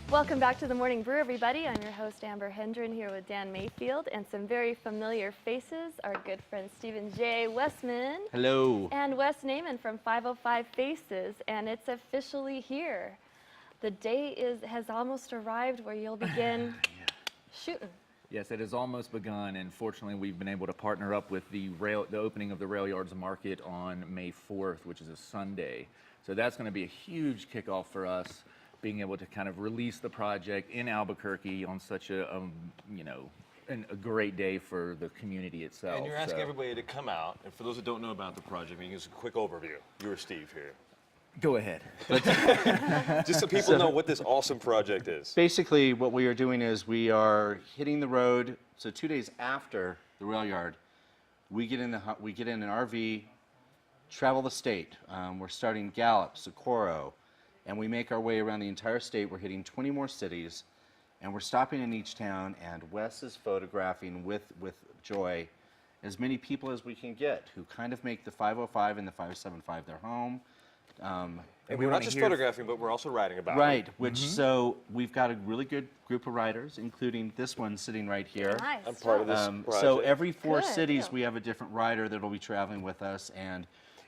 Welcome back to the Morning Brew, everybody. I'm your host, Amber Hendren, here with Dan Mayfield and some very familiar faces. Our good friend Stephen J. Westman. Hello. And Wes Naiman from 505 Faces, and it's officially here. The day has almost arrived where you'll begin shooting. Yes, it has almost begun, and fortunately we've been able to partner up with the opening of the Rail Yards Market on May 4th, which is a Sunday. So that's going to be a huge kickoff for us, being able to kind of release the project in Albuquerque on such a great day for the community itself. And you're asking everybody to come out, and for those that don't know about the project, maybe just a quick overview. You or Steve here. Go ahead. Just so people know what this awesome project is. Basically, what we are doing is we are hitting the road. So 2 days after the rail yard, we get in an RV, travel the state. We're starting Gallup, Socorro, and we make our way around the entire state. We're hitting 20 more cities, and we're stopping in each town, and Wes is photographing with joy as many people as we can get who kind of make the 505 and the 575 their home. And we're not just photographing, but we're also writing about it. Right, so we've got a really good group of writers, including this one sitting right here. Nice. I'm part of this project. So every four Good, cities, yeah. we have a different writer that'll be traveling with us, and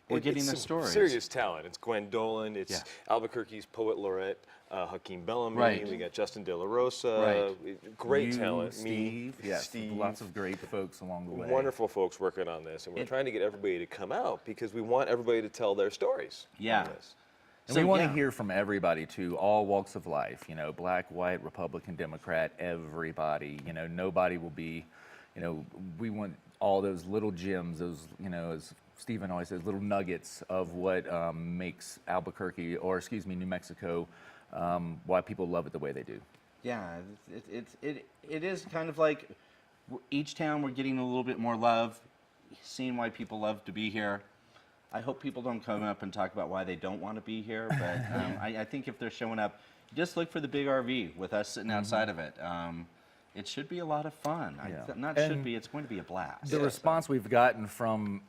we're getting It's the some stories. serious talent. It's Gwen Dolan. It's Yeah. Albuquerque's poet laureate, Hakeem Bellamy. Right. We got Justin De La Rosa. Great You, talent. Steve, Me, yes, Steve. lots of great folks along the way. Wonderful folks working on this, and we're trying to get everybody to come out because we want everybody to tell their stories. Yeah. on this. And we want to yeah. hear from everybody too, all walks of life, black, white, Republican, Democrat, everybody, nobody will be, we want all those little gems, those, as Stephen always says, little nuggets of what makes Albuquerque, or excuse me, New Mexico, why people love it the way they do. Yeah, it is kind of like each town we're getting a little bit more love, seeing why people love to be here. I hope people don't come up and talk about why they don't want to be here, but I think if they're showing up, just look for the big RV with us sitting outside of it. It should be a lot of fun. It's going to be a blast. The response we've gotten from,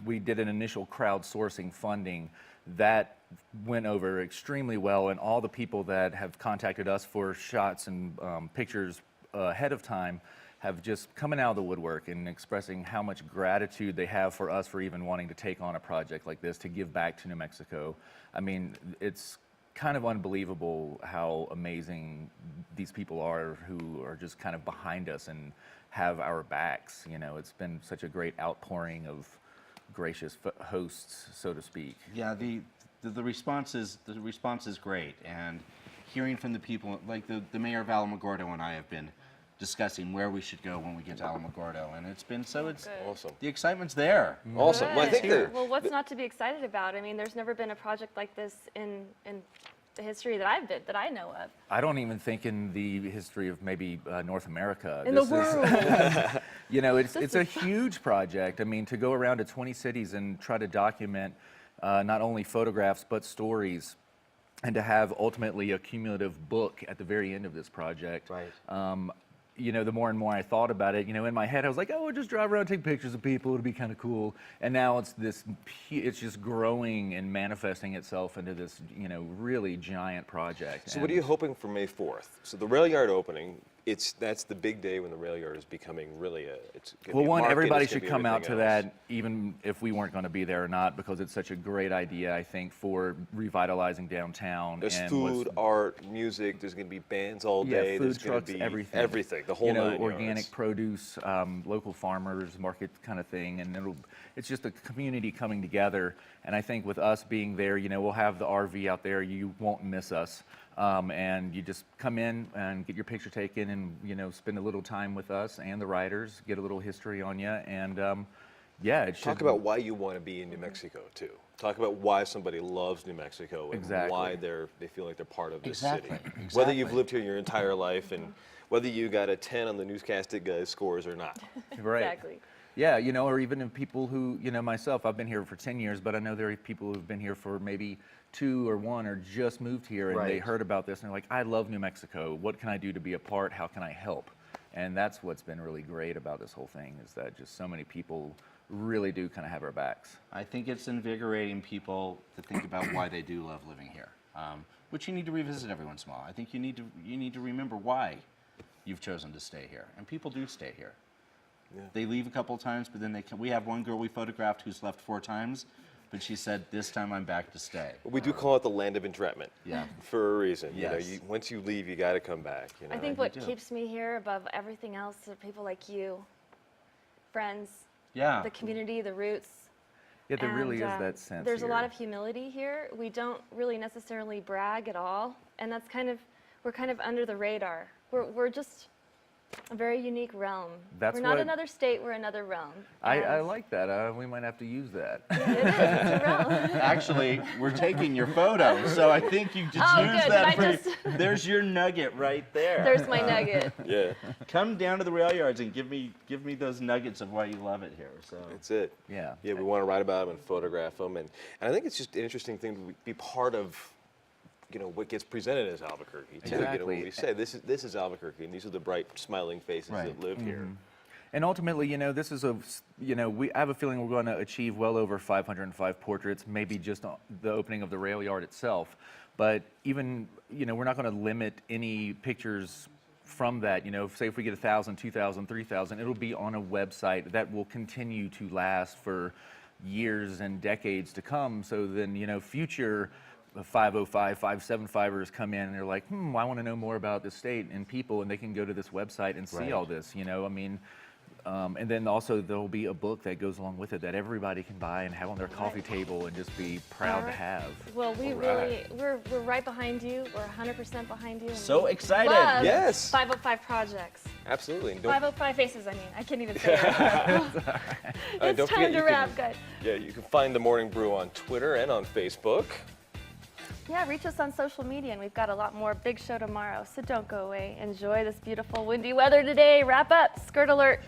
we did an initial crowdsourcing funding, that went over extremely well, and all the people that have contacted us for shots and pictures ahead of time have just coming out of the woodwork and expressing how much gratitude they have for us for even wanting to take on a project like this to give back to New Mexico. I mean, it's kind of unbelievable how amazing these people are who are just kind of behind us and have our backs. It's been such a great outpouring of gracious hosts, so to speak. Yeah, the response is great, and hearing from the people, like the mayor of Alamogordo and I have been discussing where we should go when we get to Alamogordo, and it's Awesome. the excitement's there. Awesome. Well, I think Good. Well, what's not to be excited about? I mean, there's never been a project like this in the history that I know of. I don't even think in the history of maybe North America. In the world. It's a huge project. I mean, to go around to 20 cities and try to document not only photographs but stories, and to have ultimately a cumulative book at the very end of this project. Right. The more and more I thought about it, in my head I was like, oh, we'll just drive around, take pictures of people, it'll be kind of cool. And now it's just growing and manifesting itself into this, really giant project. So what are you hoping for May 4th? So the rail yard opening, that's the big day when the rail yard is becoming really everybody should come out to that, even if we weren't going to be there or not, because it's such a great idea, I think, for revitalizing downtown. There's food, art, music. There's going to be bands all day. Food There's going trucks, to be everything. The whole 9 organic yards. produce, local farmers market kind of thing, and it's just a community coming together. And I think with us being there, we'll have the RV out there. You won't miss us. And you just come in and get your picture taken and, spend a little time with us and the writers, get a little history on you. And it should. Talk about why you want to be in New Mexico, too. Talk about why somebody loves New Mexico and why they feel like they're part of this city. Exactly. Whether you've lived here your entire life and whether you got a 10 on the newscasted guys scores or not. Right. Exactly. Yeah, or even if people who, myself, I've been here for 10 years, but I know there are people who've been here for maybe 2 or 1 or just moved here, and they heard about this and they're like, I love New Mexico. What can I do to be a part? How can I help? And that's what's been really great about this whole thing, is that just so many people really do kind of have our backs. I think it's invigorating people to think about why they do love living here, which you need to revisit every once in a while. I think you need to remember why you've chosen to stay here, and people do stay here. Yeah. They leave a couple of times, but then they come. We have one girl we photographed who's left 4 times, but she said, "This time I'm back to stay." We do call it the land of entrapment. Yeah. For a reason. Yes. You know, once you leave, you got to come back. You know? I think what keeps me here above everything else are people like you, friends, Yeah. the community, the roots. Yeah, there really And, is that sense There's a lot here. of humility here. We don't really necessarily brag at all, and that's we're kind of under the radar. We're just a very unique realm. That's we're not what- another state, we're another realm. I And like that. We might have to use that. it is, it's a realm. Actually, we're taking your photo, so I think you just Oh, use good. that. Did I For There's your nugget right there. There's my nugget. Yeah, Come down to the rail yards and give me those nuggets of why you love it here. So that's it. Yeah. Yeah, we want to write about them and photograph them, and I think it's just an interesting thing to be part of. You know what gets presented as Albuquerque too. You know, Exactly. when we say this is Albuquerque, and these are the bright, smiling faces Right. that live here. And ultimately, you know, this is I have a feeling we're going to achieve well over 505 portraits, maybe just on the opening of the rail yard itself. But even, you know, we're not going to limit any pictures from that. You know, say if we get 1,000, 2,000, 3,000, it'll be on a website that will continue to last for years and decades to come. So then, you know, future 505, 575ers come in and they're like, I want to know more about the state and people, and they can go to this website and see Right. all this, you know, I mean, and then also there'll be a book that goes along with it that everybody can buy and have on their coffee table and just be proud to Alright. have. Well, we All really, we're right behind you. We're 100% behind you. and So we excited. love Yes. 505 projects. Absolutely. And don't, 505 faces, I mean. I can't even say it. It's don't time forget to you wrap, can- guys. yeah, you can find the Morning Brew on Twitter and on Facebook. Yeah, reach us on social media, and we've got a lot more. Big show tomorrow, so don't go away. Enjoy this beautiful windy weather today. Wrap up. Skirt alert.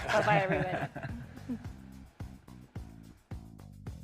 Bye-bye, everybody.